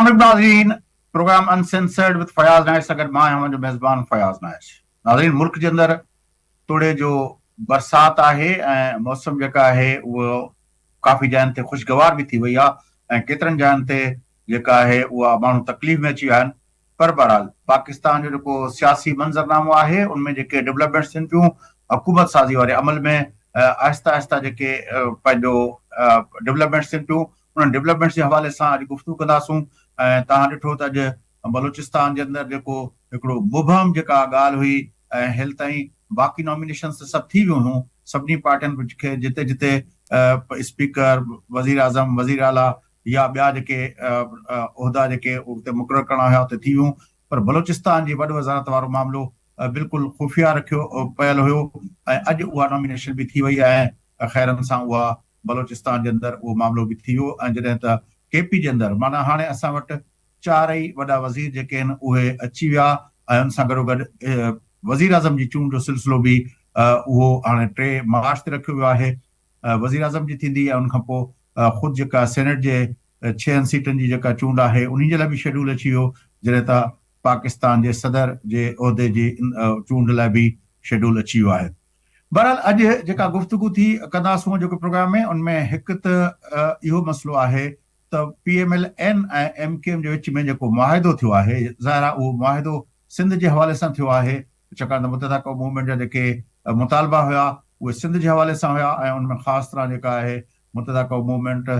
अस्सलाम नाज़रीन, programme uncensored with Fayaz Naich अगर मां हम जो मेज़बान फयाज़ नाइश। नाज़रीन, मुल्क जे अंदर तोड़े जो बरसात आहे ऐं मौसम जेका आहे उहो काफ़ी जाइनि ते ख़ुशगवार बि थी वई आहे ऐं केतिरनि जाइनि ते जेका आहे उहा माण्हू तकलीफ़ में अची विया आहिनि। पर बहरहाल पाकिस्तान जो जेको सियासी मंज़रनामो आहे उनमें जेके डेवलपमेंट्स थियनि पियूं हुकूमत साज़ी वारे अमल में आहिस्ता आहिस्ता जेके पंहिंजो डेवलपमेंट्स थियनि पियूं उन्हनि डेवलपमेंट्स जे हवाले सां अॼु गुफ़्तगू कंदासूं। ऐं तव्हां ॾिठो त अॼु बलूचिस्तान जे अंदरि जेको हिकिड़ो मुबहम जेका ॻाल्हि हुई ऐं हिल ताईं बाक़ी नॉमिनेशन्स त सभु थी वियूं हुयूं सभिनी पार्टियुनि खे जिते जिते स्पीकर वज़ीर आज़म वज़ीर आला या ॿिया जेके उहिदा जेके उते मुक़ररु करणा हुया उते थी वियूं। पर बलूचिस्तान जी वॾ वज़ारत वारो मामिलो बिल्कुलु ख़ुफ़िया रखियो पियल हुयो ऐं अॼु उहा नॉमिनेशन बि थी वई ऐं ख़ैरनि सां उहा बलूचिस्तान जे अंदरि उहो मामिलो बि थी वियो। ऐं जॾहिं त केपी जे अंदरि माना हाणे असां वटि चारई वॾा वज़ीर जेके आहिनि उहे अची विया ऐं उन सां गॾोगॾु वज़ीर आज़म जी चूंड जो सिलसिलो बि उहो हाणे 3 मार्च ते रखियो वियो आहे। वज़ीर आज़म जी थींदी ऐं उनखां पोइ ख़ुदि जेका सेनेट जे 6 सीटनि जी जेका चूंड आहे उन जे लाइ बि शेड्यूल अची वियो, जॾहिं त पाकिस्तान जे सदर जे उहिदे जी चूंड लाइ बि शेड्यूल अची वियो आहे। बहरहाल अॼु जेका गुफ़्तगू थी कंदासूं जेको प्रोग्राम में उनमें हिकु त इहो मसइलो आहे त PMLN ऐं MKM जे विच में जेको मुआहिदो थियो आहे ज़ाहिर आहे उहो मुआहिदो सिंध जे हवाले सां थियो आहे, छाकाणि त मुतहदा क़ौम मूवमेंट जा जेके मुतालबा हुया उहे सिंध जे हवाले सां हुया ऐं उनमें ख़ासि तरह जेका आहे मुतहदा क़ौम मूवमेंट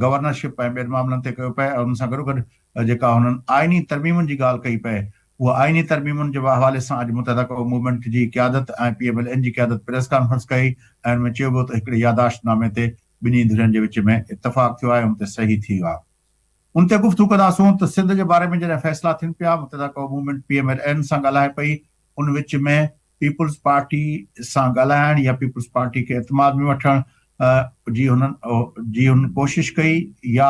गवर्नरशिप ऐं ॿियनि मामलनि ते कयो पिए ऐं उन सां गॾोगॾु जेका हुननि आइनी तरमीमुनि जी ॻाल्हि कई पए उहा आइनी तरमीमुनि जे हवाले सां अॼु मुतहदा क़ौम मूवमेंट जी क़यादत ऐं PMLN जी क़यादत प्रेस कॉन्फ्रेंस कई ऐं उनमें चयो वियो त हिकिड़े यादाश्तनामे ते ॿिन्ही धुरियुनि जे विच में इतफ़ाक़ थियो आहे, उन ते सही थी वियो आहे। उन ते गुफ़्तगू कंदासूं त सिंध जे बारे में जॾहिं फ़ैसिला थियनि पिया मुतहदा क़ौम मूवमेंट PMLN सां ॻाल्हाए पई, उन विच में पीपुल्स पार्टी सां ॻाल्हाइण या पीपुल्स पार्टी खे एतमाद में वठण जी हुननि कोशिश कई या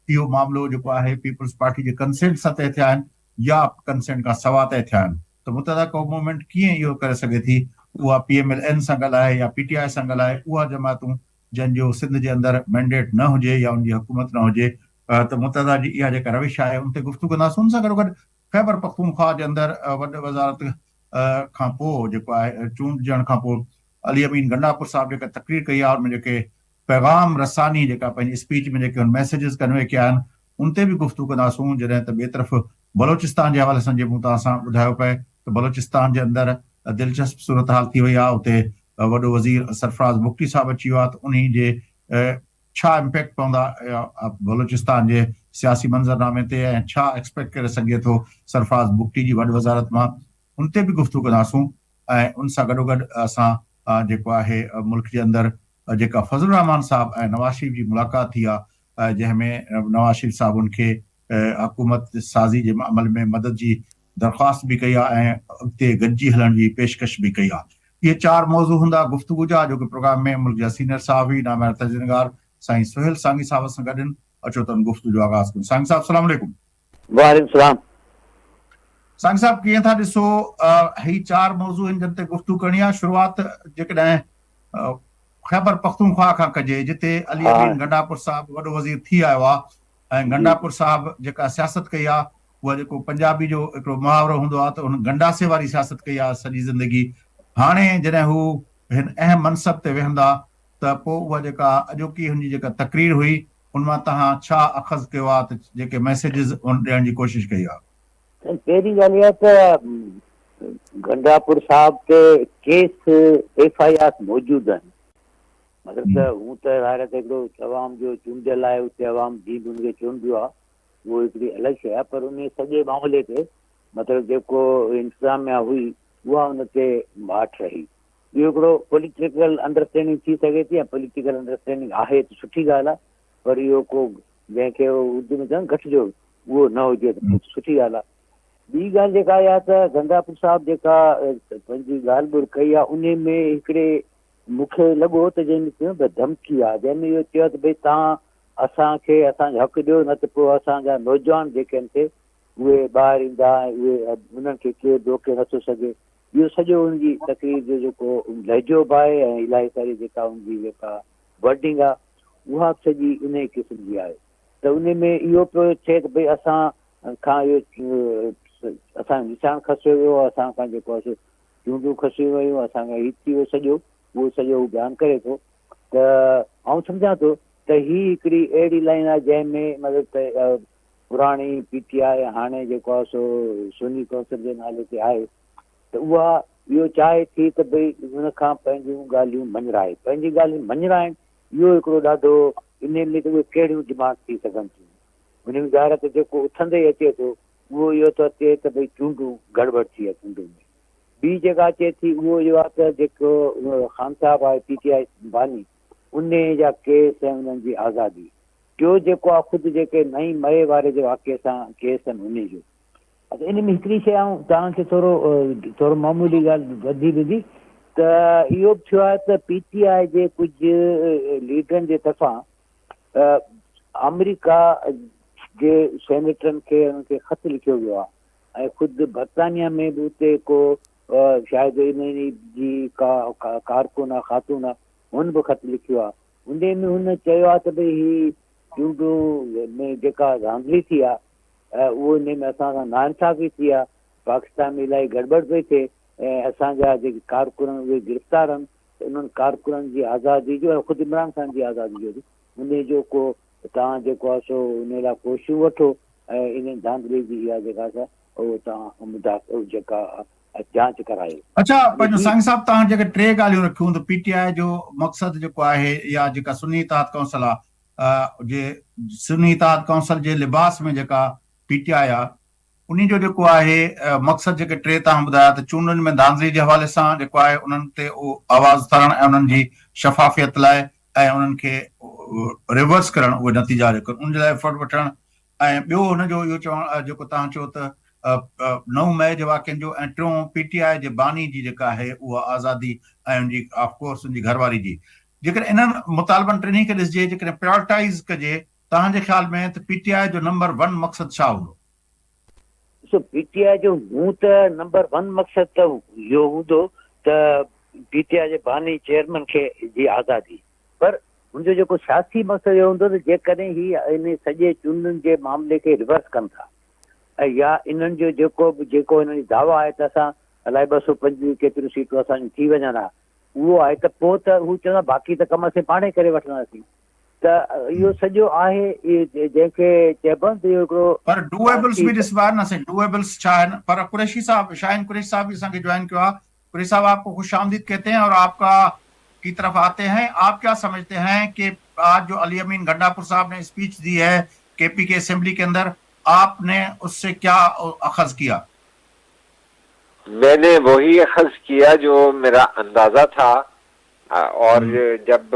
इहो मामिलो जेको आहे पीपुल्स पार्टी जे कंसेंट सां तइ थिया आहिनि या कंसेंट खां सवा तइ थिया आहिनि। त मुतहदा क़ौम मूवमेंट कीअं इहो करे सघे थी उहा PMLN सां ॻाल्हाए या PTI सां ॻाल्हाए उहा जमातूं जंहिंजो सिंध जे अंदरि मैंडेट न हुजे या उनजी हुकूमत न हुजे त मुतहदा जी इहा जेका रविश आहे उन ते गुफ़्तगू कंदासीं। उन सां गॾोगॾु ख़ैबर पख्तूनख्वा जे अंदरि वॾ वज़ारत खां पोइ जेको आहे चूंड ॾियण खां पोइ अली अमीन गंडापुर साहब जेका तकरीर कई आहे उनमें जेके पैगाम रसानी जेका पंहिंजी स्पीच में जेके मैसेजिस कन्वे कया आहिनि उन ते बि गुफ़्तगू कंदासूं। जॾहिं त ॿिए तरफ़ बलूचिस्तान जे हवाले सां जे मूं तव्हां ॿुधायो पए त बलूचिस्तान जे अंदरि दिलचस्प सूरत हाल थी वई आहे। उते वॾो वज़ीर सरफराज़ बुगटी साहब अची वियो आहे त उन्ही जे छा इम्पैक्ट पवंदा बलूचिस्तान जे सियासी मंज़रनामे ते ऐं छा एक्सपेक्ट करे सघे थो सरफराज़ बुगटी जी वॾ वज़ारत मां, उन ते बि गुफ़्तगू कंदासूं। ऐं उन सां गॾोगॾु असां जेको आहे मुल्क जे अंदरि जेका फज़लुर रहमान साहब ऐं नवाज़ शरीफ़ जी मुलाक़ात थी आहे जंहिंमें नवाज़ शरीफ़ साहब उनखे हुकूमत साज़ी जे अमल में मदद जी दरख़्वास्त बि कई आहे ऐं अॻिते गॾिजी हलण जी पेशकश बि कई आहे। इहे 4 मौज़ू हूंदा गुफ़्तगू जा जो कि प्रोग्राम में मुल्क जा सीनियर साहबी नामवर तजदीदगार साईं सुहेल सांगी साहब सां गॾु अचो त गुफ़्तगू जो आगाज़ कयूं। सांगी साहब अस्सलाम वालेकुम। वालेकुम सलाम। सांगी साहब कीअं था ॾिसो ही 4 मौज़ू आहिनि जिन ते गुफ़्तगू करणी आहे। शुरूआत जेकॾहिं ख़ैबर पख्तूनख्वा खां कजे जिते अली अमीन गंडापुर साहब वॾो वज़ीर थी आयो आहे ऐं गंडापुर साहब जेका सियासत कई आहे उहा जेको पंजाबी जो हिकिड़ो मुहावरो हूंदो आहे त हुन गंडासे वारी सियासत कई आहे सॼी ज़िंदगी। हाणे जॾहिं हू हिन अहम मनसब ते वेहंदा त पोइ उहा जेका अॼोकी हुनजी जेका तकरीर हुई उन मां तव्हां छा अख़ज़ कयो आहे त जेके मैसेजिस ॾियण जी कोशिशि कई आहे? पहिरीं ॻाल्हि इहा त गंडापुर साहब ते केस FIR मौजूदु आहिनि। मतिलबु त हू त ज़ाहिर त हिकिड़ो अवाम जो चूंडियल आहे, उते अवाम जीअं हुनखे चूंडियो आहे उहो हिकिड़ी अलॻि शइ आहे, पर उन सॼे मामले ते मतिलबु जेको इंतिज़ामिया हुई उहा उन ते माठ रही। इहो हिकिड़ो पॉलिटिकल अंडरस्टैंडिंग थी सघे थी ऐं पॉलिटिकल अंडरस्टैंडिंग आहे त सुठी ॻाल्हि आहे, पर इहो को जंहिंखे उर्दू में चवनि घटिजो उहो न हुजे त सुठी ॻाल्हि आहे। ॿी ॻाल्हि जेका आहे त गंडापुर साहब जेका पंहिंजी ॻाल्हि ॿोल कई आहे उन में हिकिड़े मूंखे लॻो त जंहिंमें धमकी आहे, जंहिंमें इहो चयो त भई तव्हां असांखे असांजो हक़ु ॾियो न त पोइ असांजा नौजवान जेके आहिनि उहे ॿाहिरि ईंदा ऐं उहे उन्हनि खे केरु रोके नथो सघे। इहो सॼो हुनजी तकरीर जो जेको लहजो बि आहे ऐं इलाही सारी जेका हुनजी जेका वर्डिंग आहे उहा सॼी इन क़िस्म जी आहे। त उन में इहो पियो थिए त भई असां खां इहो असांजो निशान खसियो वियो, असां खां जेको आहे चूंडूं खसी वियूं, असांखे हित थी वियो सॼो, उहो सॼो हू बयानु करे थो। त आउं सम्झां थो त ही हिकिड़ी अहिड़ी लाइन आहे जंहिंमें मतिलबु त पुराणी PTI हाणे जेको आहे सो सुन्नी कौंसिल जे नाले ते आहे, त उहा इहो चाहे थी त भई हुन खां पंहिंजूं ॻाल्हियूं मञराए, पंहिंजी ॻाल्हियूं मञराइनि। इहो हिकिड़ो ॾाढो इन में त उहे कहिड़ियूं डिमांड थी सघनि थियूं, हुन में ज़ाहिर त जेको उथंदे ई अचे थो उहो इहो थो अचे त भई चूंडूं गड़बड़ थी आहे चूंडुनि में। ॿी जेका अचे थी उहो इहो आहे त जेको ख़ान साहब आहे PTI बानी, उन जा केस ऐं उन्हनि जी आज़ादी। टियों जेको आहे ख़ुदि जेके नई मए वारे जे वाक़े सां केस आहिनि उन जो। अच्छा, इन में हिकिड़ी शइ आऊं तव्हांखे थोरो मामूली ॻाल्हि वधी ॿुधी त इहो बि थियो आहे त PTI जे कुझु लीडरनि जे तरफ़ां अमेरिका जे सेनेटरनि खे उन्हनि खे ख़त लिखियो वियो आहे, ऐं ख़ुदि बरतानिया में बि उते को शायदि इन जी का कारकुन आहे, ख़ातून आहे, हुन बि ख़त लिखियो आहे। उन में हुन चयो आहे त भई ही चूंडूं में जेका धांधली थी आहे उहो इन में असां सां नाइंसाफ़ी थी आहे, पाकिस्तान में इलाही गड़बड़ पई थिए ऐं असांजा जेके कारकुन उहे गिरफ़्तार आहिनि, त उन्हनि कारकुननि जी आज़ादी जो ऐं ख़ुदि इमरान ख़ान जी आज़ादी जो बि उन जो को तव्हां जेको आहे सो उन लाइ कोशिशूं वठो ऐं इन धांधली जी इहा जेका आहे उहो तव्हां जेका जांच करायो। अच्छा, पंहिंजो सांग साहब तव्हां जेके टे ॻाल्हियूं रखियूं त PTI जो मक़सदु जेको आहे या जेका सुन्नी इत्तेहाद काउंसिल आहे जे सुन्नी इत्तेहाद काउंसिल जे लिबास में जेका PTI आहे उन जो जेको आहे मक़सदु जेके टे तव्हां ॿुधाया त चूंडुनि में धांधली जे हवाले सां जेको आहे उन्हनि ते आवाज़ उथारणु ऐं उन्हनि जी शफ़ाफ़ियत लाइ ऐं उन्हनि खे रिवर्स करणु, उहे नतीजा जेको उन जे लाइ एफर्ट वठणु, ऐं ॿियो हुनजो इहो चवणु जेको तव्हां चयो त 9 मई जे वाक़िअनि जो, ऐं टियों PTI जे बानी जी जेका आहे उहा आज़ादी ऐं उनजी ऑफकोर्स उनजी घरवारी जी। जेकॾहिं इन्हनि मुतालबनि टिनी खे ॾिसिजे, जेकॾहिं प्रायोरिटाइज़ कजे तव्हांजे ख्याल में त PTI जो नंबर 1 मक़सदु छा हूंदो? PTI जो मूं त नंबर 1 मक़सदु त इहो हूंदो त PTI जे बानी चेयरमैन खे जी आज़ादी, पर हुनजो जेको सियासी मक़सदु इहो हूंदो त जेकॾहिं ही इन सॼे चूंडुनि जे मामले खे रिवर्स कनि था ऐं या इन्हनि जो जेको इन्हनि जी दावा आहे त असां अलाए 225 केतिरियूं सीटूं असांजी थी वञनि हा, उहो आहे त पोइ त हू चवंदा बाक़ी त कम असीं पाणे करे वठंदासीं। त इहो सॼो आहे जंहिंखे चइबो आहे हिकिड़ो पर डूएबल्स बि ॾिसबा न से डूएबल्स छा आहिनि। पर कुरैशी साहब, शाहीन कुरैशी साहब भी असांखे ज्वाइन किया। कुरैशी साहब, आपको खुश आमदीद कहते हैं और आपका की तरफ आते हैं। आप क्या समझते हैं कि आज जो अली अमीन गंडापुर साहब ने स्पीच दी है KP के असेंबली के अंदर, आपने उससे क्या अखज़ किया? मैंने वही अखज़ किया जो मेरा अंदाजा था, और जब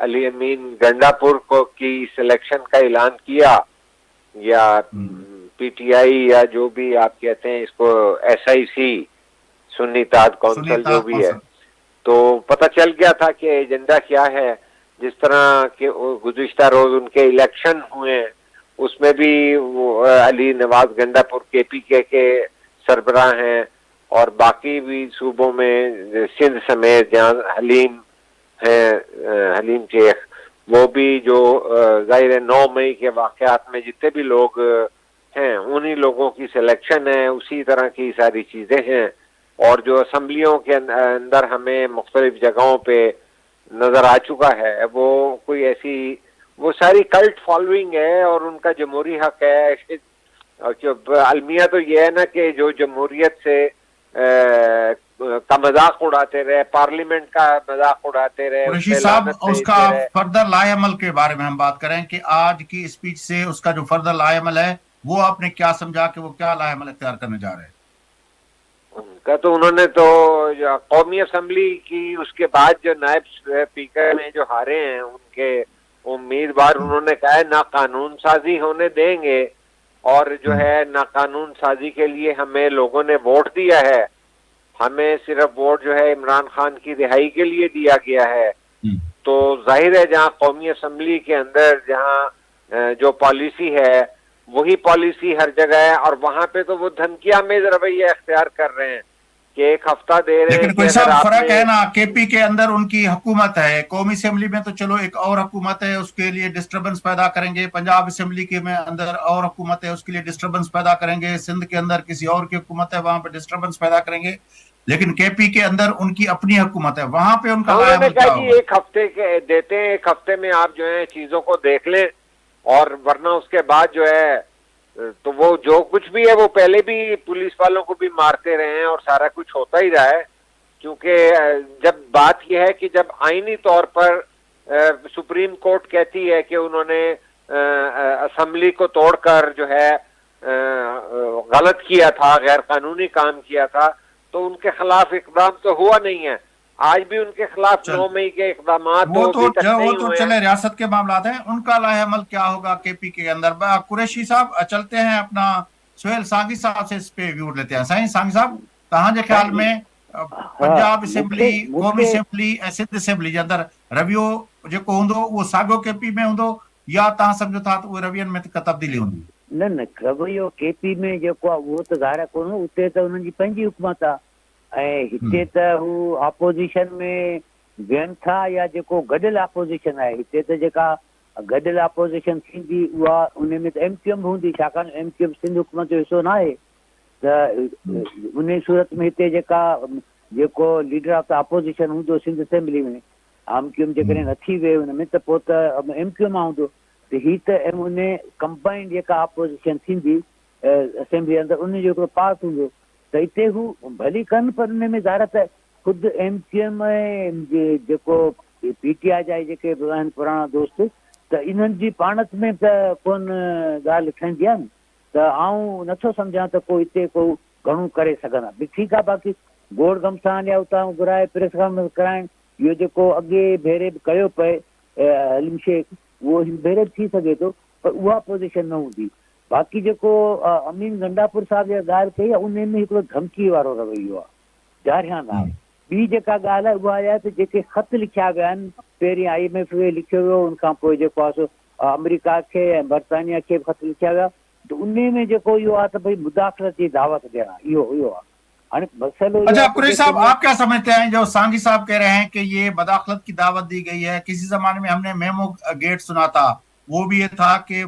अली अमीन गंडापुर को की सिलेक्शन का ऐलान किया या PTI या जो भी आप कहते हैं इसको SIC सुन्नी इत्तेहाद काउंसिल जो भी है, तो पता चल गया था कि एजेंडा क्या है। जिस तरह के गुज़िश्ता रोज उनके इलेक्शन हुए उसमें भी वो अली नवाज गंडापुर KP के सरबराह हैं, और बाकी भी सूबों में सिंध समेत जहाँ हलीम हैं, हलीम शेख, वो भी जो ज़ाहिर 9 मई के वाक़यात में जितने भी लोग हैं उन्हीं लोगों की सिलेक्शन है, उसी तरह की सारी चीज़ें हैं। और जो असम्बलियों के अंदर हमें मुख्तलिफ जगहों पे नज़र आ चुका है, वो कोई ऐसी वो सारी कल्ट फॉलोइंग है और उनका जमहूरी हक है। अलमिया तो ये है ना कि जो जमहूरियत से का मजाक उड़ाते रहे, पार्लियामेंट का मजाक उड़ाते रहे, उसका फर्दर लाएअमल के बारे में हम बात करें कि आज की स्पीच से उसका जो फर्दर लाएअमल है वो आपने क्या समझा कि वो क्या लाएअमल इख्तियार करने जा रहे हैं? उनका तो उन्होंने तो कौमी असम्बली की उसके बाद जो नायब स्पीकर में जो हारे हैं उनके उम्मीदवार, उन्होंने कहा है ना कानून साजी होने देंगे, और जो है ना कानून साजी के लिए हमें लोगों ने वोट दिया है, हमें सिर्फ वोट जो है इमरान खान की रिहाई के लिए दिया गया है। तो जाहिर है जहाँ कौमी असम्बली के अंदर जहाँ जो पॉलिसी है वही पॉलिसी हर जगह है, और वहां पे तो वो धमकियां में रवैया अख्तियार कर रहे हैं कि एक हफ्ता दे रहे हैं लेकिन कि कोई अगर साहब फर्क आपने है ना, केपी के अंदर उनकी हुकूमत है, कौमी असेंबली में तो चलो एक और हुकूमत है, उसके लिए डिस्टर्बेंस पैदा करेंगे, पंजाब असेंबली के में अंदर और हुकूमत है, उसके लिए डिस्टर्बेंस पैदा करेंगे, सिंध के अंदर किसी और की हुकूमत है, वहां पे डिस्टर्बेंस पैदा करेंगे, लेकिन केपी के अंदर उनकी अपनी हुकूमत है, वहां पे उनका उन्होंने लायामल कहा क्या जी होगा? एक हफ्ते के देते हैं, एक हफ्ते में आप जो है चीजों को देख लें, और वरना उसके बाद जो है तो वो जो कुछ भी है वो पहले भी पुलिस वालों को भी मारते रहे हैं और सारा कुछ होता ही रहा है। क्योंकि जब बात यह है कि जब आईनी तौर पर सुप्रीम कोर्ट कहती है कि उन्होंने असेंबली को तोड़कर जो है गलत किया था, गैर कानूनी काम किया था, तो उनके खिलाफ इकदाम तो हुआ नहीं है। आज भी उनके खिलाफ 9 मई के इकदाम वो अभी तक नहीं हुए चले हैं। रियासत के मामलात हैं, उनका लाहेमल क्या होगा केपी के अंदर? कुरैशी साहब चलते हैं अपना सुहेल सांगी साहब से इस पे व्यू लेते हैं। साईं सांगी साहब, तव्हांजे ख्याल में पंजाब असेंबली, कौमी असेंबली ऐं सिंध असेंबली जे अंदर रवियो जेको हूंदो उहो साॻियो केपी में हूंदो, या तव्हां सम्झो था त उहे रवियनि में का तब्दीली हूंदी? न न रवैयो केपी में जेको आहे उहो त ज़ाहिर कोन, उते त उन्हनि जी पंहिंजी हुकूमत आहे, ऐं हिते त हू अपोज़िशन में वियनि था या जेको गॾियल अपोज़िशन आहे, हिते त जेका गॾियल अपोज़िशन थींदी उहा उन में त MQM हूंदी, छाकाणि MQM सिंध हुकूमत जो हिसो न आहे, त उन सूरत में हिते जेको लीडर ऑफ द अपोज़िशन हूंदो सिंध असेंबली में, MQM जेकॾहिं नथी वेहे हुन में, त पोइ त MQM हूंदो, त ही त उन कंबाइंड जेका अपोज़िशन थींदी असेंबली अंदरि उन जो हिकिड़ो पार्ट हूंदो, त हिते हू भली कनि, पर उन में ज़ाहिर त ख़ुदि MQM जेको PTI जा जेके आहिनि पुराणा दोस्त, त इन्हनि जी पाणत में त कोन ॻाल्हि ठहंदी आहे न, त आउं नथो सम्झां त को हिते को घणो करे सघंदा। ठीकु आहे, बाक़ी गोड़ गमसान या उतां घुराए प्रेस कॉन्फ्रेंस कराइण, इहो जेको अॻे भेरे बि कयो पए हलीम शेख, उहो भेरे थी सघे थो, पर उहा पोज़ीशन न हूंदी। बाक़ी जेको अमीन गंडापुर साहिब जी ॻाल्हि कई आहे, उन में हिकिड़ो धमकी वारो रवैयो आहे, जारियान आहे। ॿी जेका ॻाल्हि आहे उहा आहे त जेके ख़त लिखिया विया आहिनि, पहिरीं IMF खे लिखियो वियो, उनखां पोइ जेको आहे सो अमेरिका खे ऐं बरतानिया खे बि ख़त लिखिया विया, त उन में जेको इहो आहे त भई मुदाख़लत जी दावत ॾियणु, इहो आहे। अच्छा कुरैशी साहब, आप क्या समझते हैं जो सांगी साहब कह रहे हैं कि ये मदाखलत की दावत दी गई है? किसी जमाने में हमने मेमो गेट सुना था, वो भी ये था कि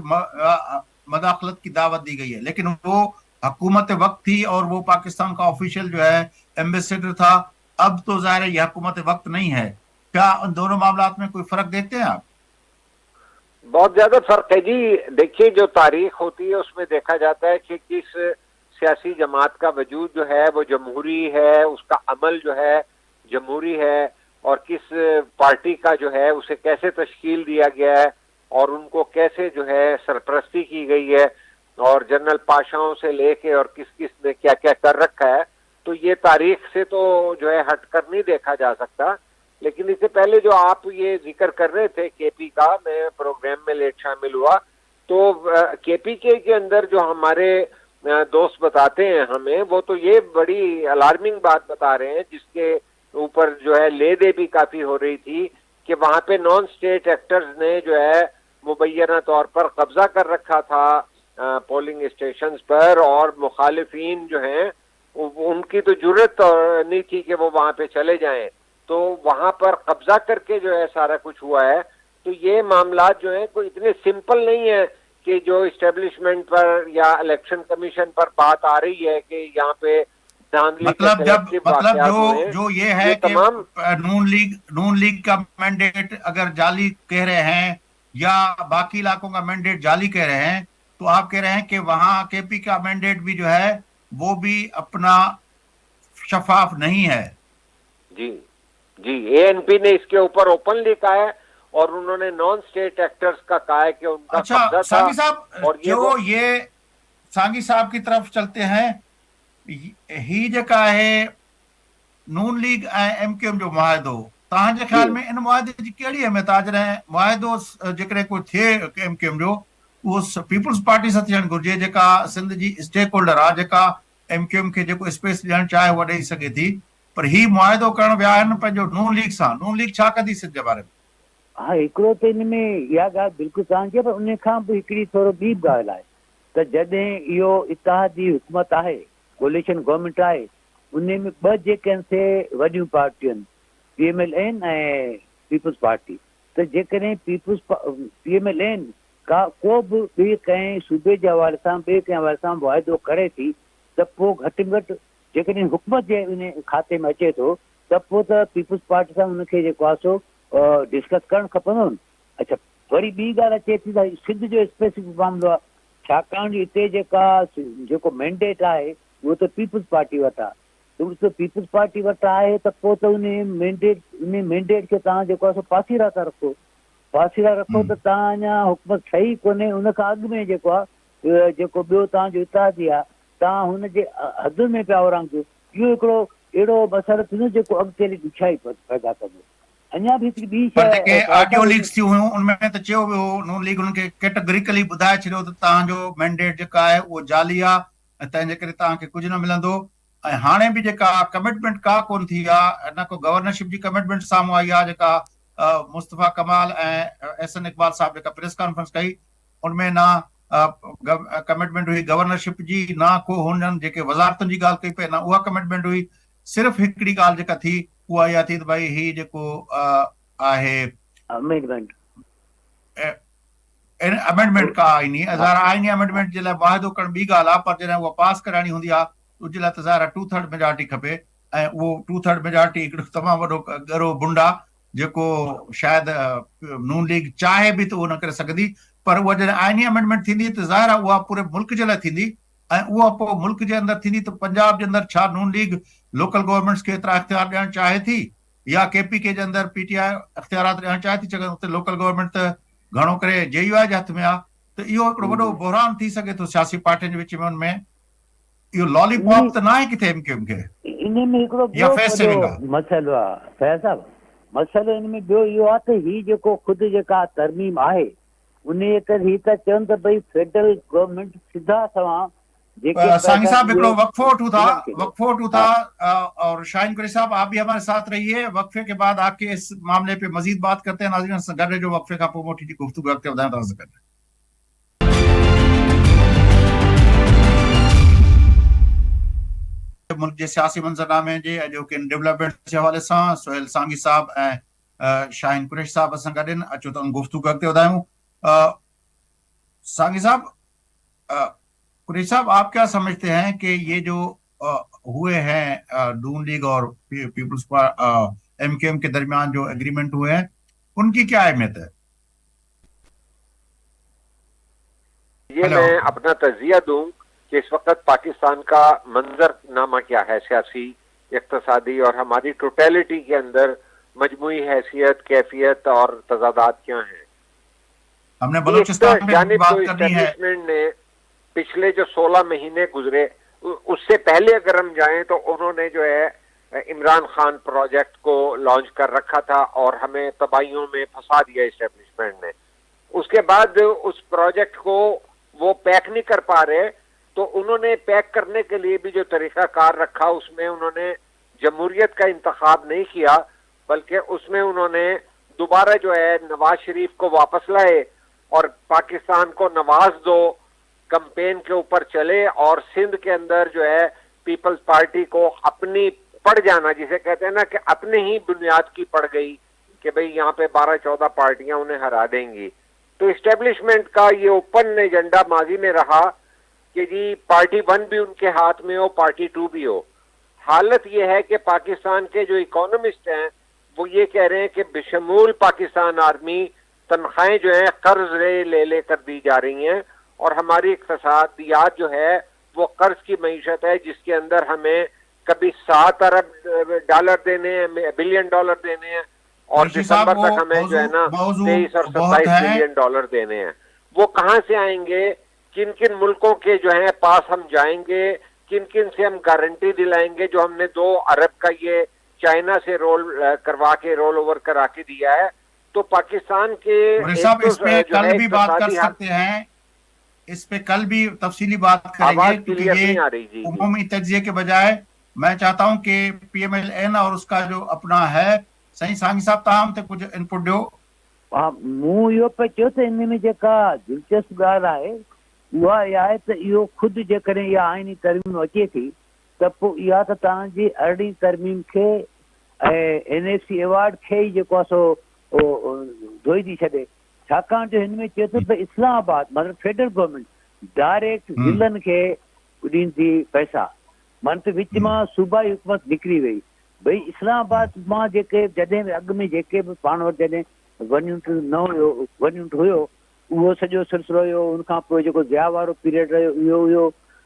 मदाखलत की दावत दी गई है, लेकिन वो हुकूमत वक्त थी और वो पाकिस्तान का ऑफिशियल जो है एम्बेसडर था। अब तो ज़ाहिर है ये हुकूमत वक्त नहीं है। क्या उन दोनों मामलात में कोई फर्क देखते हैं आप? बहुत ज्यादा फर्क है जी। देखिए, जो तारीख होती है उसमें देखा जाता है कि किस सियासी जमात का वजूद जो है वो जमहूरी है, उसका अमल जो है जमहूरी है, और किस पार्टी का जो है उसे कैसे तश्कील दिया गया है और उनको कैसे जो है सरपरस्ती की गई है, और जनरल पाशाओं से लेके और किस किस ने क्या क्या कर रखा है, तो ये तारीख से तो जो है हटकर नहीं देखा जा सकता। लेकिन इससे पहले जो आप ये जिक्र कर रहे थे केपी का, मैं प्रोग्राम में लेट शामिल हुआ, तो केपी के अंदर जो हमारे दोस्त बताते हैं हमें, वो तो ये बड़ी अलार्मिंग बात बता रहे हैं, जिसके ऊपर जो है ले दे भी काफी हो रही थी, कि वहां पे नॉन स्टेट एक्टर्स ने जो है मुबैना तौर पर कब्जा कर रखा था पोलिंग स्टेशंस पर, और मुखालिफिन जो हैं उनकी तो जुर्रत नहीं थी कि वो वहां पे चले जाएं, तो वहां पर कब्जा करके जो है सारा कुछ हुआ है। तो ये मामलात जो है कोई इतने सिंपल नहीं है कि जो इस्टेब्लिशमेंट पर या इलेक्शन कमीशन पर बात आ रही है कि यहाँ पे मतलब जो ये है कि नून लीग का मैंडेट अगर जाली कह रहे हैं या बाकी इलाकों का मैंडेट जाली कह रहे हैं, तो आप कह रहे हैं कि वहां केपी का मैंडेट भी जो है वो भी अपना शफाफ नहीं है। जी जी, ANP ने इसके ऊपर ओपनली कहा है, और उन्होंने नॉन स्टेट एक्टर्स का कहा है कि उनका अच्छा सांगी साहब, और ये सांगी साहब की तरफ चलते हैं, ही जेका है नून लीग MQM जो मुआहिदो, तव्हांजे ख्याल में इन मुआहिदे जी कहिड़ी अहमियत आहे? जॾहिं मुआहिदो जेकॾहिं कोई थिए MQM जो, उहो पीपुल्स पार्टी सां थियणु घुरिजे, जेका सिंध जी स्टेक होल्डर आहे, जेका MQM खे जेको स्पेस ॾियणु चाहे उहा ॾेई सघे थी, पर ही मुआहिदो करणु विया आहिनि पंहिंजो नून लीग सां। नून लीग छा कंदी सिंध जे बारे में? हाँ, हिकिड़ो त इन में इहा ॻाल्हि बिल्कुलु तव्हांजी, पर उन खां बि हिकिड़ी थोरो ॿी ॻाल्हि आहे त जॾहिं इहो इतिहादी हुकूमत आहे, कोलिशन गवर्नमेंट आहे, उन में ॿ जेके आहिनि से वॾियूं पार्टियूं आहिनि, PMLN ऐं पीपुल्स पार्टी। त जेकॾहिं PMLN का को बि ॿिए कंहिं सूबे जे हवाले सां ॿिए कंहिं हवाले सां वाइदो करे थी त पोइ घटि में घटि जेकॾहिं हुकूमत जे उन खाते में अचे थो त पोइ त पीपुल्स पार्टी सां उनखे जेको आहे सो डिस्कस करणु खपंदो न। अच्छा, वरी ॿी ॻाल्हि अचे थी त सिंध जो स्पेसिफिक मामिलो आहे, छाकाणि हिते जेको मैंडेट आहे उहो त पीपुल्स पार्टी वटि आहे। त पीपुल्स पार्टी वटि आहे त पोइ त उन मैंडेट खे तव्हां जेको आहे सो पासीरा था रखो त तव्हां अञा हुकूमत सही कोन्हे, उन खां अॻु में जेको आहे जेको ॿियो तव्हांजो इतिहादी आहे तव्हां हुनजे हदुनि में पिया उरांघो। इहो हिकिड़ो अहिड़ो मसइलो थींदो जेको अॻिते हली ॾुखियाई पैदा कंदो। अञा बि हिकिड़ी ॿी पर जेके ऑडियो शइ लीक्स थी हुयूं उनमें त चयो वियो नून लीग उनखे कैटेगरिकली ॿुधाए छॾियो त तव्हांजो मैंडेट जेका आहे उहो जाली आहे ऐं तंहिंजे करे तव्हांखे कुझु न मिलंदो। ऐं हाणे बि जेका कमिटमेंट का कोन थी आहे, न को गवर्नरशिप जी कमिटमेंट साम्हूं आई आहे जेका मुस्तफ़ा कमाल ऐं एहसन इकबाल साहब जेका प्रेस कॉन्फ्रेंस कई उनमें ना कमिटमेंट हुई गवर्नरशिप जी, ना को हुननि जेके वज़ारतुनि जी ॻाल्हि कई पई, ना उहा कमिटमेंट हुई। सिर्फ़ु हिकिड़ी ॻाल्हि जेका थी उहा इहा थी त भई ही जेको आहे अमेंडमेंट अमेंडमेंट का आईनी आईनी अमेंडमेंट जे लाइ वाइदो करणु ॿी ॻाल्हि आहे, पर जॾहिं उहा पास कराइणी हूंदी आहे उन जे लाइ त ज़ाहिर 2/3 मेजॉरिटी खपे ऐं उहो 2/3 मेजॉरिटी हिकिड़ो तमामु वॾो ॻरो बुंड आहे जेको शायदि नून लीग चाहे बि त उहो न करे सघंदी। पर उहा जॾहिं आईनी अमेंडमेंट थींदी त ज़ाहिर आहे उहा पूरे मुल्क जे लाइ थींदी ऐं उहा पोइ मुल्क जे अंदरि थींदी त पंजाब जे अंदरि छा नून लीग लोकल गवर्नमेंट्स खे एतिरा इख्तियार ॾियणु चाहे थी या KPK जे अंदरि PTI इख्तियारात ॾियणु चाहे थी, छाकाणि हुते लोकल गवर्नमेंट त घणो करे JUI जे हथ में आहे। त इहो हिकिड़ो वॾो बहरान थी सघे थो सियासी पार्टियुनि जे विच में। उनमें इहो लॉलीपॉप त न आहे किथे MQM खे, इन में हिकिड़ो या फेस सेविंग आहे मसइलो आहे फैज़ साहब। मसइलो इन में ॿियो इहो आहे त ही जेको ख़ुदि जेका तरमीम आहे उन करे ही त चवनि त भई फेडरल गवर्नमेंट सिधा तव्हां सांगी साहब हिकिड़ो वक्फो उठूं था और शाहीन कुरैशी साहब आप भी हमारे साथ रहिए। वक्फे के बाद आके इस मामले पे मजीद बात करते हैं। नाज़रीन गॾु जो वक्फे खां पोइ मोटी जी गुफ्तगू अॻिते वधाइण था सघनि। मुल्क जे सियासी मंज़रनामे जे अॼोके डेवलपमेंट जे हवाले सां सुहेल सांगी साहब ऐं शाहीन कुरैशी साहब असां गॾु आहिनि। अचो त गुफ्तगू अॻिते वधायूं। सांगी साहब, कुरैशी साहब, आप क्या समझते हैं कि ये जो हुए हैं नून लीग और पीपल्स MQM के दरमियान जो एग्रीमेंट हुए हैं उनकी क्या अहमियत है? ये मैं अपना तजिया दूं कि इस वक्त पाकिस्तान का मंजरनामा क्या है, सियासी, इक्तिसादी और हमारी टोटलिटी के अंदर मजमुई हैसियत, कैफियत और तजादात क्या हैं। हमने बलूचिस्तान में बात करनी है। ने पिछले जो 16 महीने गुजरे उससे पहले अगर हम जाएं तो उन्होंने जो है इमरान खान प्रोजेक्ट को लॉन्च कर रखा था और हमें तबाहियों में फंसा दिया एस्टेब्लिशमेंट ने। उसके बाद उस प्रोजेक्ट को वो पैक नहीं कर पा रहे तो उन्होंने पैक करने के लिए भी जो तरीकाकार रखा उसमें उन्होंने जमहूरियत का इंतखाब नहीं किया, बल्कि उसमें उन्होंने दोबारा जो है नवाज शरीफ को वापस लाए और पाकिस्तान को नवाज दो कैंपेन के ऊपर चले और सिंध के अंदर जो है पीपल्स पार्टी को अपनी पड़ जाना, जिसे कहते हैं ना कि अपने ही बुनियाद की पड़ गई कि भाई यहाँ पे 12-14 पार्टियां उन्हें हरा देंगी। तो इस्टेब्लिशमेंट का ये ओपन एजेंडा माजी में रहा कि जी पार्टी 1 भी उनके हाथ में हो, पार्टी 2 भी हो। हालत ये है कि पाकिस्तान के जो इकोनॉमिस्ट हैं वो ये कह रहे हैं कि बेशमूल पाकिस्तान आर्मी तनख्वाहें जो है कर्ज ले लेकर दी जा रही हैं और हमारी इक्तिसादियात जो है वो कर्ज की मईशत है, जिसके अंदर हमें कभी 7 अरब डॉलर देने हैं, बिलियन डॉलर देने हैं और दिसंबर तक हमें जो है ना 23 और 27 बिलियन डॉलर देने हैं। वो कहाँ से आएंगे, किन किन मुल्कों के जो है पास हम जाएंगे, किन किन से हम गारंटी दिलाएंगे। जो हमने 2 अरब का ये चाइना से रोल ओवर करा के दिया है, तो पाकिस्तान के साहब इस पे कल भी बात कर सकते हैं, इस पे कल भी तफसीली बात करेंगे क्योंकि ये उमूमी तज्जिए के बजाय मैं चाहता हूं कि PMLN और उसका जो अपना है सही सांगी साहब तमाम ते कुछ इनपुट ॾियो। मूं इहो पियो चयो त इन में जेका दिलचस्प ॻाल्हि आहे उहा इहा आहे त इहो ख़ुदि जेकॾहिं इहा आइनी तरमीम अचे थी त पोइ इहा त तव्हांजी अरिड़हीं तरमीम खे ऐं NFC अवॉर्ड खे ई जेको आहे सो धोई थी छॾे, छाकाणि जो हिन में चए थो त इस्लामाबाद मतिलबु फेडरल गवर्नमेंट डायरेक्ट ज़िलनि खे ॾींदी पैसा, माना त विच मां सूबाई हुकूमत निकिरी वई। भई इस्लामाबाद मां जेके जॾहिं अॻु में जेके बि पाण वटि जॾहिं वञूं हुयो उहो सॼो सिलसिलो हुयो, उनखां पोइ जेको ज़िया वारो पीरियड रहियो इहो हुयो,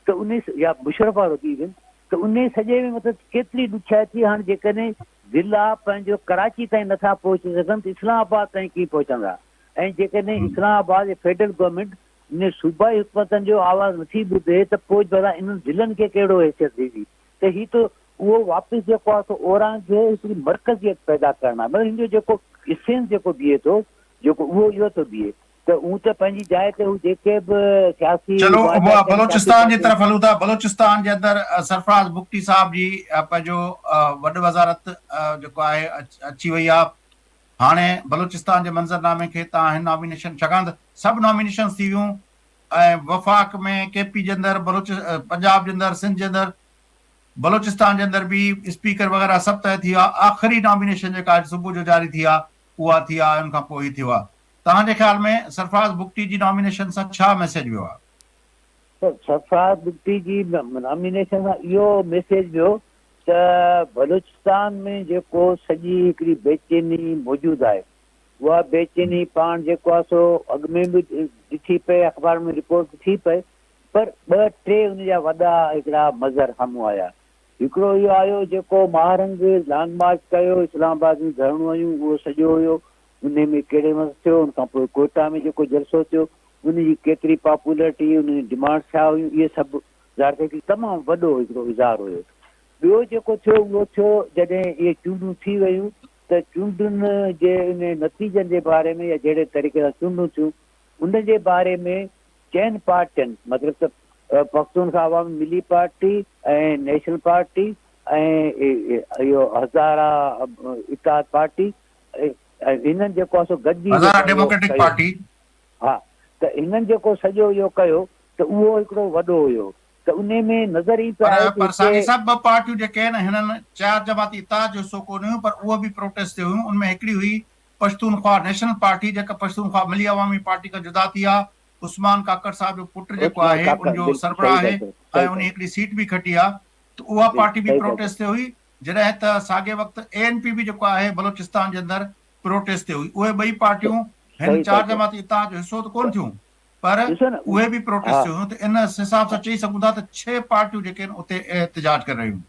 त उन या मुशरफ वारो थी वियो, त उन सॼे में मतिलबु केतिरी ॾुखियाई थी। हाणे जेकॾहिं ज़िला पंहिंजो कराची ताईं नथा पहुची सघनि त इस्लामाबाद ताईं कीअं पहुचंदा, ऐं जेकॾहिं इस्लामाबाद फेडरल गवर्नमेंट इन सूबाई हुकूमतनि जो आवाज़ु नथी ॿुधे त पोइ भला इन्हनि ज़िलनि खे कहिड़ो हैसियत ॾींदी। त हीअ त उहो वापसि जेको आहे सो ओरां खे हिकिड़ी मर्कज़ियत पैदा करणु आहे, मतिलबु हिन जो जेको इसेंस जेको बीहे थो जेको उहो इहो थो बीहे। त हू त पंहिंजी जाइ ते हू जेके बि सियासी चलो बलोचिस्तान जी तरफ़ हलूं था। बलोचिस्तान जे अंदरि सरफराज़ बुगटी साहब जी पंहिंजो वॾी वज़ारत जेको आहे अची वई आहे। हाणे बलोचिस्तान जे मंज़रनामे खे तव्हां हिन नॉमिनेशन छाकाणि त सभु नॉमिनेशन थी वियूं ऐं वफ़ाक़ में KP जे अंदरि पंजाब जे अंदरि सिंध जे अंदरि बलोचिस्तान जे अंदरि बि स्पीकर वग़ैरह सभु तय थी वियो आहे। आख़िरी नॉमिनेशन जेका सुबुह जो जारी थी आहे उहा थी आहे, उन खां पोइ ई थियो आहे। तव्हांजे ख़्याल में सरफराज़ बुगटी जी नॉमिनेशन सां छा मैसेज वियो आहे? त सरफराज़ बुगटी जी नॉमिनेशन सां इहो मैसेज वियो त बलूचिस्तान में जेको सॼी हिकिड़ी बेचैनी मौजूदु आहे, उहा बेचैनी पाण जेको आहे सो अॻु में बि ॾिठी पए, अख़बार में रिपोर्ट थी पए, पर ॿ टे उन जा वॾा हिकिड़ा मज़र साम्हूं आया। हिकिड़ो इहो आयो जेको महारंग लॉन्ग मार्च कयो, इस्लामाबाद में धरणियूं आयूं, उहो सॼो हुयो, उन में कहिड़े मज़ थियो। उनखां पोइ कोटा में जेको जलसो थियो, उन जी केतिरी पॉपुलरिटी, उन जी डिमांड छा हुयूं, इहे सभु ज़ाहिर थिए कि तमामु वॾो हिकिड़ो इज़हार हुयो। ॿियो जेको थियो उहो थियो जॾहिं इहे चूंडूं थी वियूं त चूंडुनि जे इन नतीजनि जे बारे में या जहिड़े तरीक़े सां चूंडूं थियूं उन जे बारे में चइनि पार्टियुनि मतिलबु त पख्तूनख्वा अवामी मिली पार्टी ऐं नेशनल पार्टी ऐं इहो हज़ारा इत्तेहाद पार्टी, हिननि जेको आहे सो हज़ारा डेमोक्रेटिक गॾिजी पार्टी, हा, त हिननि जेको सॼो इहो कयो त उहो हिकिड़ो वॾो हुयो। त उन में नज़र ई पियो आहे पर साॻी सभु ॿ पार्टियूं जेके आहिनि हिननि 4 जमाती इत्तेहाद जो हिसो कोन हुयूं, पर उहो बि प्रोटेस्ट हुयूं। उनमें हिकिड़ी हुई पश्तूनख्वा नेशनल पार्टी, जेका पश्तूनख्वा मिली अवामी पार्टी खां जुदा थी आहे। उस्मान काकड़ साहब जो पुटु जेको आहे उनजो सरबराह आहे ऐं उन हिकिड़ी सीट बि खटी आहे, त उहा पार्टी बि प्रोटेस्ट ते हुई। जॾहिं त साॻे वक़्तु ANP बि जेको आहे बलोचिस्तान जे अंदरि प्रोटेस्ट ते हुई। उहे ॿई पार्टियूं हिन 4 जमाती इत्तेहाद जो हिसो त कोन थियूं, पर उहे बि प्रोटेस्ट हुयूं। त इन हिसाब सां चई सघूं था त 6 पार्टियूं जेके आहिनि उते एहतिजाज करे रहियूं।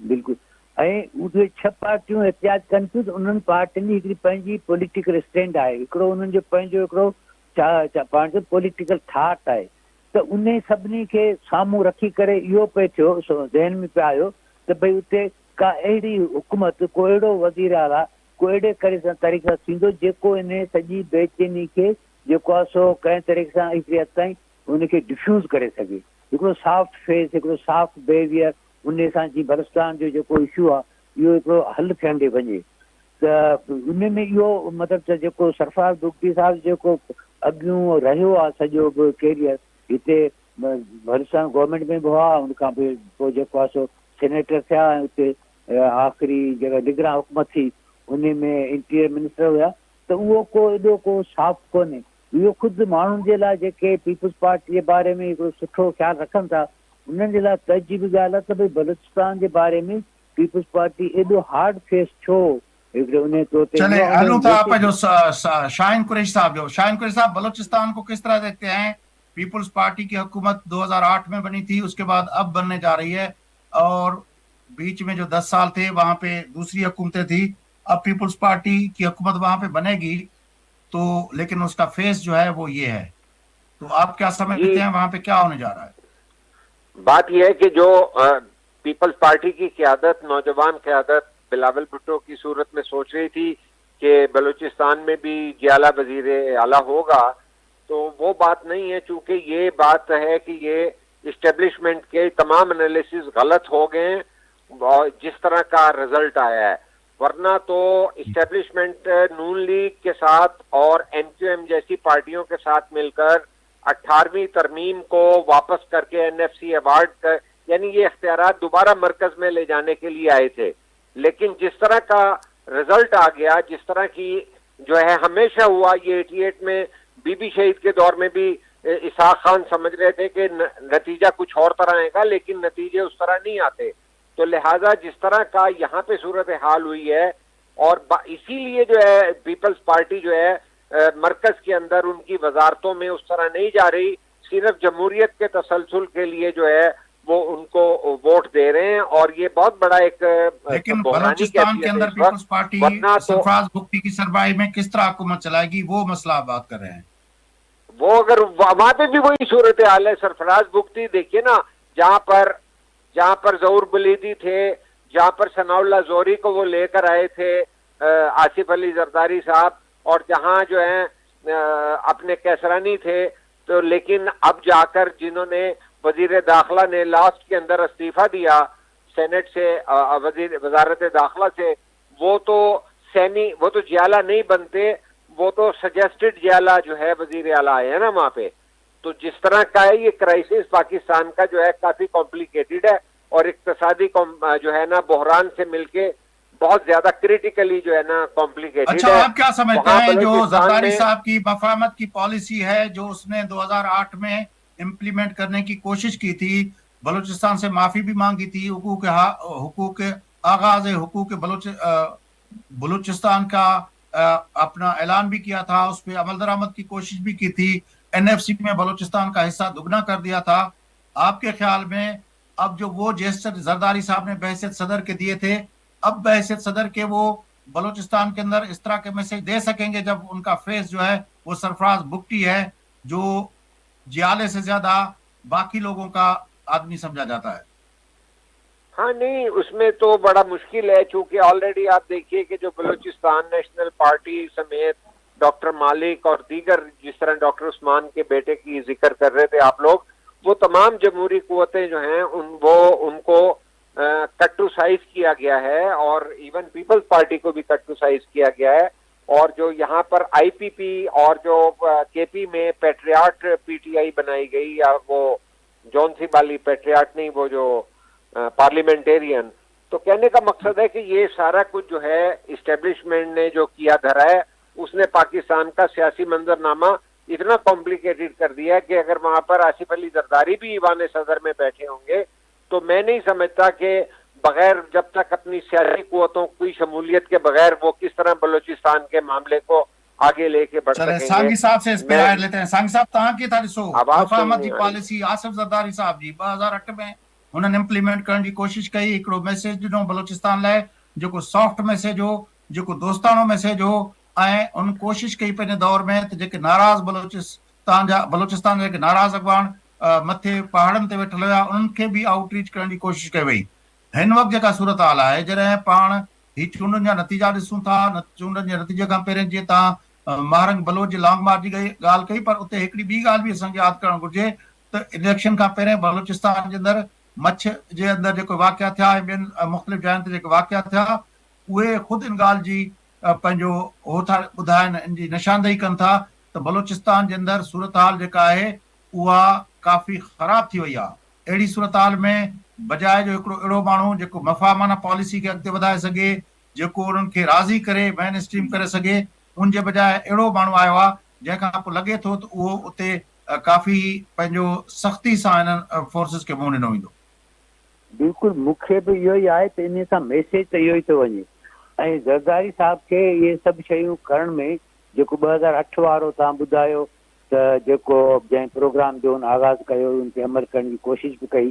बिल्कुलु, ऐं उहे 6 पार्टियूं एहतिजाज कनि थियूं त उन्हनि पार्टियुनि जी हिकिड़ी पंहिंजी पॉलिटिकल स्टैंड आहे, हिकिड़ो उन्हनि जो पंहिंजो हिकिड़ो पाण जो पॉलिटिकल थाट आहे। त उन सभिनी खे साम्हूं रखी करे इहो पियो थियो ज़हन में पियो आयो त भई उते का अहिड़ी हुकूमत, को अहिड़ो वज़ीर आला, को अहिड़े तरीक़े सां थींदो जेको इन सॼी बेचैनी खे जेको आहे सो कंहिं तरीक़े सां हिकिड़ी हद ताईं उनखे डिफ्यूज़ करे सघे। हिकिड़ो सॉफ्ट फेस, हिकिड़ो सॉफ्ट बिहेवियर, उन सां जीअं बलूचिस्तान जो जेको इशू आहे इहो हिकिड़ो हल थियणु वञे। त उन में इहो मतिलबु त जेको सरफराज़ बुगटी साहिब जेको अॻियूं रहियो आहे सॼो बि कैरियर हिते बलूचिस्तान गवर्नमेंट में बि हुआ, उनखां पोइ जेको आहे सो सेनेटर थिया ऐं उते आख़िरी जेका निगरान हुकूमत थी उन में इंटीरियर मिनिस्टर हुया। त उहो को एॾो को साफ़ कोन्हे। इहो ख़ुदि माण्हुनि जे लाइ जेके पीपुल्स पार्टी जे बारे में हिकिड़ो सुठो ख़्यालु रखनि था उन्हनि जे लाइ तइजीबी ॻाल्हि आहे त भई बलूचिस्तान जे बारे में पीपुल्स पार्टी एॾो हार्ड फेस छो हिकिड़े उन तौर ते। चले हलूं था पंहिंजो शाहीन कुरैशी साहब जो। शाहीन कुरैशी साहब, बलूचिस्तान को किस तरह देखते हैं? पीपुल्स पार्टी की हुकूमत 2008 में बनी थी, उसके बाद अब बनने जा रही है, और बीच में जो 10 साल थे वहां पे दूसरी हुकूमतें थी। अब पीपुल्स पार्टी की हुकूमत वहां पे बनेगी, तो लेकिन उसका फेस जो है वो ये है, तो आप क्या समझते हैं वहां पे क्या होने जा रहा है? बात यह है कि जो पीपल्स पार्टी की क़यादत, नौजवान क़यादत बिलावल भुट्टो की सूरत में सोच रही थी कि बलूचिस्तान में भी जियाला वजीर आला होगा, तो वो बात नहीं है। चूंकि ये बात है कि ये इस्टेब्लिशमेंट के तमाम एनालिसिस गलत हो गए और जिस तरह का रिजल्ट आया है, वरना तो इस्टेब्लिशमेंट नून लीग के साथ और MQM जैसी पार्टियों के साथ मिलकर 18वीं तरमीम को वापस करके NFC अवार्ड यानी ये इख्तियारात दोबारा मरकज में ले जाने के लिए आए थे। लेकिन जिस तरह का रिजल्ट आ गया, जिस तरह की जो है हमेशा हुआ, ये 88 में बीबी शहीद के दौर में भी इसहाक खान समझ रहे थे कि नतीजा कुछ और तरह आएगा, लेकिन नतीजे उस तरह नहीं आते। तो लिहाजा जिस तरह का यहाँ पे सूरत हाल हुई है, और इसीलिए जो है पीपल्स पार्टी जो है मरकज के अंदर उनकी वजारतों में उस तरह नहीं जा रही, सिर्फ जमहूरियत के तसलसल के लिए जो है वो उनको वोट दे रहे हैं। और ये बहुत बड़ा एक लेकिन बलूचिस्तान के अंदर पीपल्स पार्टी सरफराज भुगती की सरबराही में किस तरह हुकूमत चलाएगी, वो मसला आप बात कर रहे हैं। वो अगर वहां पे भी वही सूरत हाल है। सरफराज भुगती देखिए ना, जहां पर जहूर बलीदी थे, जहां पर सनाउल्लाह जोहरी को वो लेकर आए थे आसिफ अली जरदारी साहब, और जहां जो है अपने कैसरानी थे, तो लेकिन अब जाकर जिन्होंने वजीर दाखिला ने लास्ट के अंदर इस्तीफा दिया सेनेट से, वजारत दाखिला से, वो तो जियाला नहीं बनते, वो तो सजेस्टेड जियाला जो है वजीर आला आए हैं ना वहां पे। तो जिस तरह का है ये क्राइसिस पाकिस्तान का जो है काफी कॉम्प्लिकेटेड है, और इक्तिसादी जो है ना बहरान से मिलके बहुत ज्यादा क्रिटिकली जो है ना कॉम्प्लिकेटेड अच्छा, है। आप क्या समझते हैं जो जरदारी साहब की मफाहमत की पॉलिसी है, जो उसने 2008 में इम्प्लीमेंट करने की कोशिश की थी, बलूचिस्तान से माफी भी मांगी थी, हुकूक आगाज हुकूक बलूचिस्तान का अपना ऐलान भी किया था, उस पर अमल दरामद की कोशिश भी की थी, एनएफसी में बलूचिस्तान का हिस्सा दुगना कर दिया था। आपके ख्याल में अब जो वो जेस्टर जरदारी साहब ने बहसियत सदर के दिए थे, अब बहसियत सदर के वो बलूचिस्तान के अंदर इस तरह के मैसेज दे सकेंगे जब उनका फेस जो है वो सरफराज भुगती है, जो जियाले से ज्यादा बाकी लोगों का आदमी समझा जाता है? हाँ नहीं, उसमें तो बड़ा मुश्किल है, चूंकि ऑलरेडी आप देखिए कि जो बलूचिस्तान नेशनल पार्टी समेत डॉक्टर मालिक और दीगर, जिस तरह डॉक्टर उस्मान के बेटे की जिक्र कर रहे थे आप लोग, वो तमाम जमहूरी कुव्वतें जो हैं उनको कट टू साइज किया गया है, और इवन पीपल्स पार्टी को भी कट टू साइज किया गया है। और जो यहाँ पर आईपीपी और जो केपी में पैट्रियाट पीटीआई बनाई गई, या वो जौन सी वाली पैट्रियाट नहीं, वो जो पार्लियामेंटेरियन, तो कहने का मकसद है कि ये सारा कुछ जो है इस्टेब्लिशमेंट ने जो किया धरा है, उसने पाकिस्तान का सियासी मंजरनामा इतना कॉम्प्लिकेटेड कर दिया है कि अगर वहां पर आसिफ अली जरदारी भी ईवान सदर में बैठे होंगे, तो मैं नहीं समझता कि बगैर, जब तक अपनी सियासी कुव्वतों की शमूलियत के बगैर वो किस तरह बलूचिस्तान के मामले को आगे लेके बढ़ सकेंगे। सांगी साहब से इंस्पायर लेते हैं। सांगी साहब तहां की था ॾिसो मफाहमत जी पॉलिसी आसिफ जरदारी साहब जी 2008 में उन्हनि इम्प्लीमेंट करण जी कोशिश कई, हिकिड़ो मैसेज ॾिनो बलूचिस्तान लाइ, जेको सॉफ्ट मैसेज हो, जेको दोस्तानो मैसेज हो, ऐं उन कोशिश कई पंहिंजे दौर में त जेके नाराज़ बलूचिस्तान जेके नाराज़ अॻवान मथे पहाड़नि ते वेठल हुया, उन्हनि खे बि आउटरीच करण जी कोशिश कई वई। हिन वक़्तु जेका सूरत हाल आहे, जॾहिं पाण ही चूंडनि जा नतीजा ॾिसूं था, चूंडनि जे नतीजे खां पहिरियों जीअं तव्हां महारंग बलोच जे लॉन्ग मार्च जी ॻाल्हि कई, पर उते हिकिड़ी ॿी ॻाल्हि बि असांखे यादि करणु घुरिजे त इलेक्शन खां पहिरियों बलूचिस्तान जे अंदरि मच्छ जे अंदरि जेको वाक़िया थिया ऐं ॿियनि मुख़्तलिफ़ जायुनि ते जेके वाक़िया थिया, उहे ख़ुदि इन ॻाल्हि जी पंहिंजो हो था ॿुधाइनि, इन जी निशानदेही कनि था त बलूचिस्तान जे अंदरि सूरत हाल जेका आहे उहा काफ़ी ख़राब थी वई आहे। अहिड़ी सूरत हाल में बजाए जो हिकिड़ो अहिड़ो माण्हू जेको मफ़ामाना पॉलिसी खे अॻिते वधाए सघे, जेको उन्हनि खे राज़ी करे मेन स्ट्रीम करे सघे, उन जे बजाए अहिड़ो माण्हू आयो आहे जंहिंखां पोइ लॻे थो त उहो उते काफ़ी पंहिंजो सख़्ती सां हिननि फोर्सिस खे मुंहुं ॾिनो वेंदो। बिल्कुलु, मूंखे बि इहो ई आहे त इन सां मैसेज त इहो ई थो वञे। ऐं ज़रदारी साहब खे इहे सभु शयूं करण में जेको 2008 वारो तव्हां ॿुधायो त जेको जंहिं प्रोग्राम जो आगाज़ कयो, उन खे अमल करण जी कोशिशि बि कई,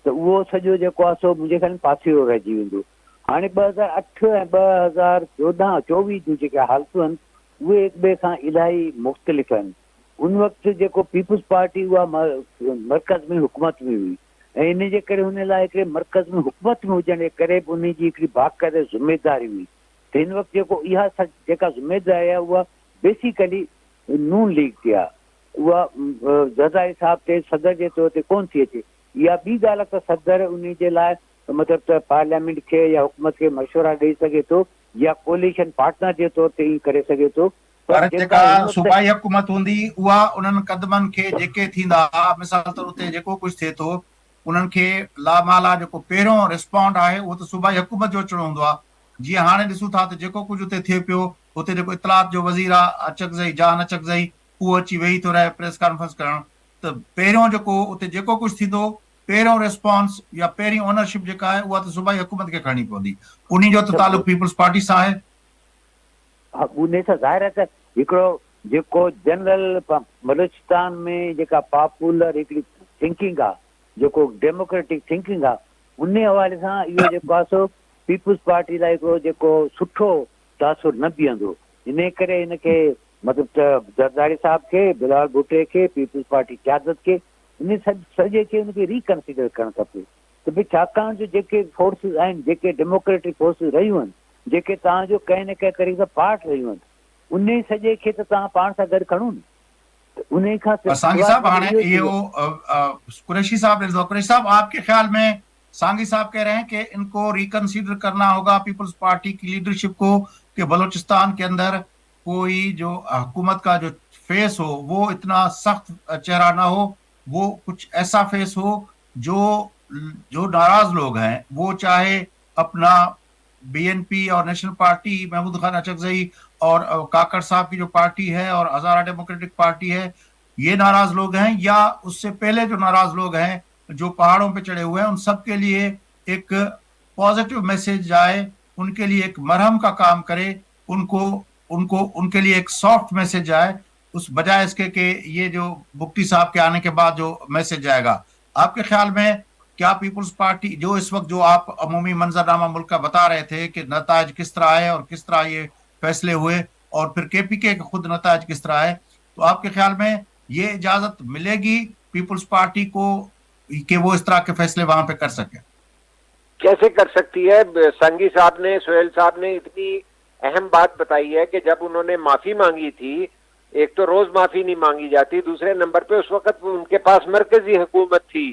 त उहो सॼो जेको आहे सो मुंहिंजे ख़्याल पासियो रहिजी वेंदो। हाणे 2008 ऐं 2014-24 जूं जेके हालतूं आहिनि उहे हिक ॿिए खां इलाही मुख़्तलिफ़ आहिनि। उन वक़्तु जेको पीपुल्स पार्टी उहा मर्कज़ में हुकूमत में हुई, ऐं इन जे करे हुन लाइ हिकिड़े मर्कज़ में हुकूमत में हुजण जे करे बि उन जी हिकिड़ी बाक़ाइदे ज़िम्मेदारी हुई। त हिन वक़्तु जेको इहा जेका ज़िम्मेदारी आहे उहा बेसिकली नून लीग ते आहे, उहा ज़रदारी साहब ते सदर जे तौर ते कोन थी अचे। इहा ॿी ॻाल्हि आहे त सदर उन जे लाइ मतिलबु त पार्लियामेंट खे या हुकूमत खे मशवरा ॾेई सघे थो, या कोलिशन पार्टनर जे तौर ते ई करे सघे थो। पर जेका सूबाई हुकूमत हूंदी उहा उन्हनि क़दमनि खे जेके थींदा, मिसाल तौर ते जेको कुझु थिए थो, उन्हनि खे लामाला जेको पहिरियों रिस्पॉन्ड आहे उहो त सूबाई हुकूमत जो अचिणो हूंदो आहे। जीअं हाणे ॾिसूं था त जेको कुझु उते थिए पियो, उते जेको इतलात जो वज़ीर आहे अचकज़ई जान अचकज़ई, उहो अची वेही थो रहे प्रेस कॉन्फ्रेंस करणु। त पहिरियों जेको उते जेको कुझु थींदो, पहिरियों रिस्पॉन्स या पहिरीं ओनरशिप जेका आहे उहा त सूबाई हुकूमत खे खणणी पवंदी। उन जो त तालुक पीपल्स पार्टी सां आहे। उन सां ज़ाहिर आहे त हिकिड़ो जेको जनरल बलूचिस्तान में जेका पॉपुलर हिकिड़ी थिंकिंग आहे, जेको डेमोक्रेटिक थिंकिंग आहे, उन हवाले सां इहो जेको आहे सो पीपल्स पार्टी लाइ हिकिड़ो जेको सुठो तासुर न बीहंदो। इन करे हिनखे मतिलबु त ज़रदारी साहब खे, बिलावल भुट्टो खे, पीपल्स पार्टी क़यादत खे इन सॼे खे हुनखे रिकंसिडर करणु खपे त भई छाकाणि जो जेके फोर्सिस आहिनि, जेके डेमोक्रेटिक फोर्सिस रहियूं आहिनि, जेके तव्हांजो कंहिं न कंहिं तरीक़े सां पार्ट रहियूं आहिनि, उन सॼे खे त तव्हां पाण सां गॾु खणो न। उन खां सांगी साहब हाणे इहो कुरैशी साहब ने, कुरैशी साहब आपके ख्याल में सांगी साहब कह रहे हैं कि इनको रिकंसीडर करना होगा पीपल्स पार्टी की लीडरशिप को, कि बलूचिस्तान के अंदर कोई जो हुकूमत का जो फेस हो वो इतना सख्त चेहरा ना हो, वो कुछ ऐसा फेस हो जो नाराज लोग हैं, वो चाहे अपना बीएनपी और नेशनल पार्टी, महमूद खान अचकज़ई और काकड़ साहब की जो पार्टी है और हजारा डेमोक्रेटिक पार्टी है, ये नाराज लोग हैं, या उससे पहले जो नाराज लोग हैं जो पहाड़ों पे चढ़े हुए हैं, उन सब के लिए एक पॉजिटिव मैसेज जाए, उनके लिए एक मरहम का काम करे, उनके लिए एक सॉफ्ट मैसेज आए, उस बजाय इसके कि ये जो भुट्टो साहब के आने के बाद जो मैसेज जाएगा। आपके ख्याल में क्या पीपल्स पार्टी जो इस वक्त जो आप अमूमी मंजरनामा मुल्क का बता रहे थे कि नताज किस तरह आए और किस तरह ये फैसले हुए और फिर केपीके के खुद नताज किस तरह आए, तो आपके ख्याल में ये इजाजत मिलेगी पीपल्स पार्टी को कि वो इस तरह के फैसले वहां पे कर सके? कैसे कर सकती है? संगी साहब ने, सोहेल साहब ने इतनी अहम बात बताई है कि जब उन्होंने माफी मांगी थी, एक तो रोज माफी नहीं मांगी जाती, दूसरे नंबर पे उस वक्त उनके पास मरकजी हुकूमत थी,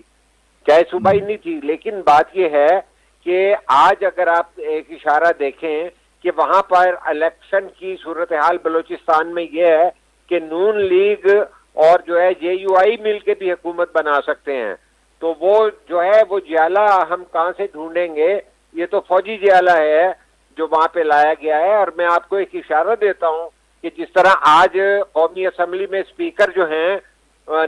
चाहे सूबाई नहीं थी। लेकिन बात यह है कि आज अगर आप एक इशारा देखें कि वहां पर इलेक्शन की सूरत हाल बलूचिस्तान में यह है कि नून लीग और जो है JUI मिल के भी हुकूमत बना सकते हैं, तो वो जो है वो जियाला हम कहाँ से ढूंढेंगे? ये तो फौजी जियाला है जो वहां पे लाया गया है। और मैं आपको एक इशारा देता हूं कि जिस तरह आज कौमी असम्बली में स्पीकर जो हैं,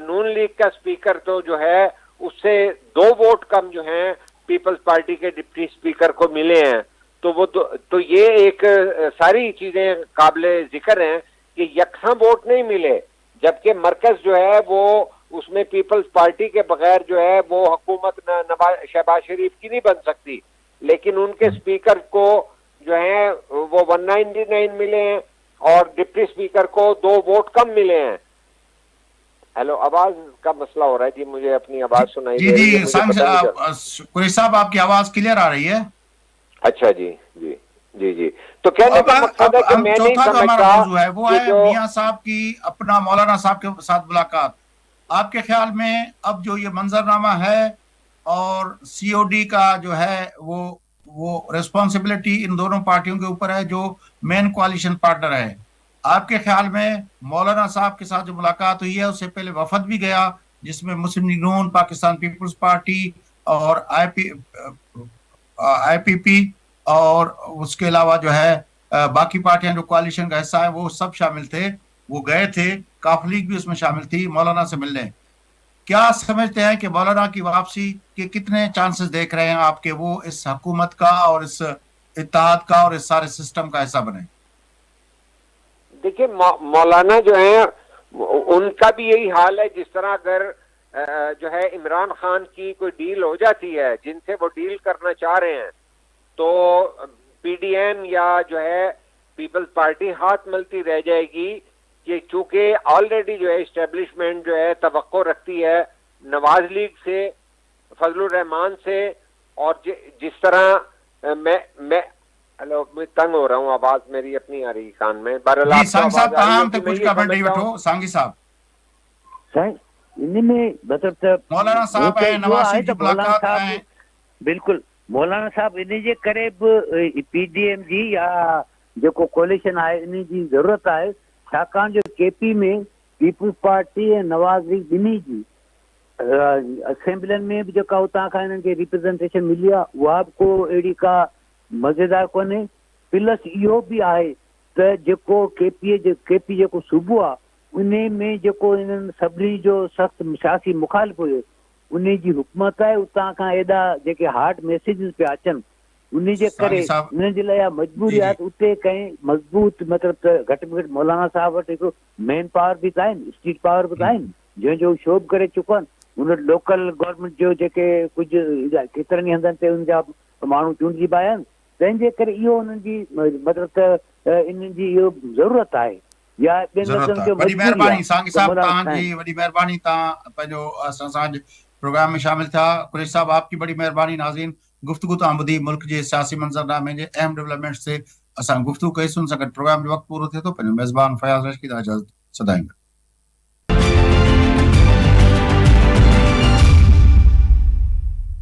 नून लीग का स्पीकर तो जो है उससे 2 वोट कम जो हैं पीपल्स पार्टी के डिप्टी स्पीकर को मिले हैं, तो वो तो ये एक सारी चीजें काबिले जिक्र हैं कि यकसा वोट नहीं मिले, जबकि मरकज जो है वो उसमें पीपल्स पार्टी के बगैर जो है वो हुकूमत शहबाज शरीफ की नहीं बन सकती, लेकिन उनके स्पीकर को जो है वो 199 मिले हैं और डिप्टी स्पीकर को 2 वोट कम मिले हैं। हेलो, आवाज का मसला हो रहा है जी, मुझे अपनी आवाज सुनाई दे रही है? कुरैशी साहब आपकी आवाज क्लियर आ रही है? अच्छा जी जी जी जी। तो कहने का मकसद है कि मैं नहीं समझता है वो है मियां साहब की अपना मौलाना साहब के साथ मुलाकात। आपके ख्याल में अब जो ये मंजरनामा है और COD का जो है वो रिस्पॉन्सिबिलिटी इन दोनों पार्टियों के ऊपर है जो मेन कोalition पार्टनर है। आपके ख्याल में मौलाना साहब के साथ जो मुलाकात हुई है, उससे पहले वफद भी गया जिसमें मुस्लिम लीग नून, पाकिस्तान पीपल्स पार्टी और IPP और उसके अलावा जो है बाकी पार्टियां जो कोalition का हिस्सा है वो सब शामिल थे, वो गए थे, काफ लीग भी उसमें शामिल थी मौलाना से मिलने। क्या समझते हैं कि मौलाना की वापसी के कितने चांसेस देख रहे हैं आपके वो इस हुकूमत का और इस इत्तेहाद का और इस सारे सिस्टम का हिस्सा बने? देखिए, मौलाना जो है उनका भी यही हाल है। जिस तरह अगर जो है इमरान खान की कोई डील हो जाती है जिनसे वो डील करना चाह रहे हैं, तो PDM या जो है पीपल्स पार्टी हाथ मलती रह जाएगी कि चूंकि ऑलरेडी जो है इस्टेब्लिशमेंट जो है तवक्को रखती है नवाज लीग से, फजलुर रहमान से, और जिस तरह मैं हेलो, मैं तंग हो रहा हूँ, आवाज मेरी अपनी आ रही कान में। सांगी साहब कहाँ पे कुछ कमेंट नहीं बैठो सांगी साहब इनमें मतलब मौलाना साहब है, नवाज शरीफ की मुलाकात है, बिल्कुल मौलाना साहब इन जे करे बि PDM जी या जेको कोalition आहे इन जी ज़रूरत आहे, छाकाणि जो KP में पीपल्स पार्टी ऐं नवाज लीग ॿिन्ही जी असेंबलियुनि में बि जेका हुतां खां हिननि खे रिप्रेज़ेंटेशन मिली आहे उहा बि को अहिड़ी का मज़ेदार कोन्हे। प्लस इहो बि आहे त जेको केपी जेको सूबो आहे उन में जेको हिननि सभिनी जो सख़्तु सियासी मुखालिफ़ हुयो उन जी हुकूमत आहे। उतां खां एॾा जेके हार्ड मैसेजिस पिया अचनि उन जे करे उन्हनि जे लाइ मजबूरी आहे त उते कंहिं मज़बूत मतिलबु त घटि में घटि मौलाना साहब वटि हिकु मेन पावर बि त आहिनि, स्टेट पावर बि त आहिनि जंहिंजो शो बि करे चुका आहिनि। उन लोकल गवर्नमेंट जो जेके कुझु केतिरनि ई हंधनि ते उनजा माण्हू चूंडिजी पिया आहिनि। तंहिंजे करे इहो उन्हनि जी मतिलबु त इन्हनि जी इहो ज़रूरत आहे या वॾी महिरबानी सांगी साहब, तव्हांजी वॾी महिरबानी, तव्हां पंहिंजो असांजे प्रोग्राम में शामिल थिया। कुरैशी साहब, आपकी बड़ी मेहरबानी। नाज़रीन, गुफ्तगू तव्हां ॿुधी मुल्क जे सियासी मंज़रनामे जे अहम डेवलपमेंट्स ते असां गुफ्तगू कईसूं। सां गॾु प्रोग्राम जो वक़्तु पूरो थिए थो। पंहिंजो मेज़बान फयाज़ रशीद इजाज़त सदाईंदा।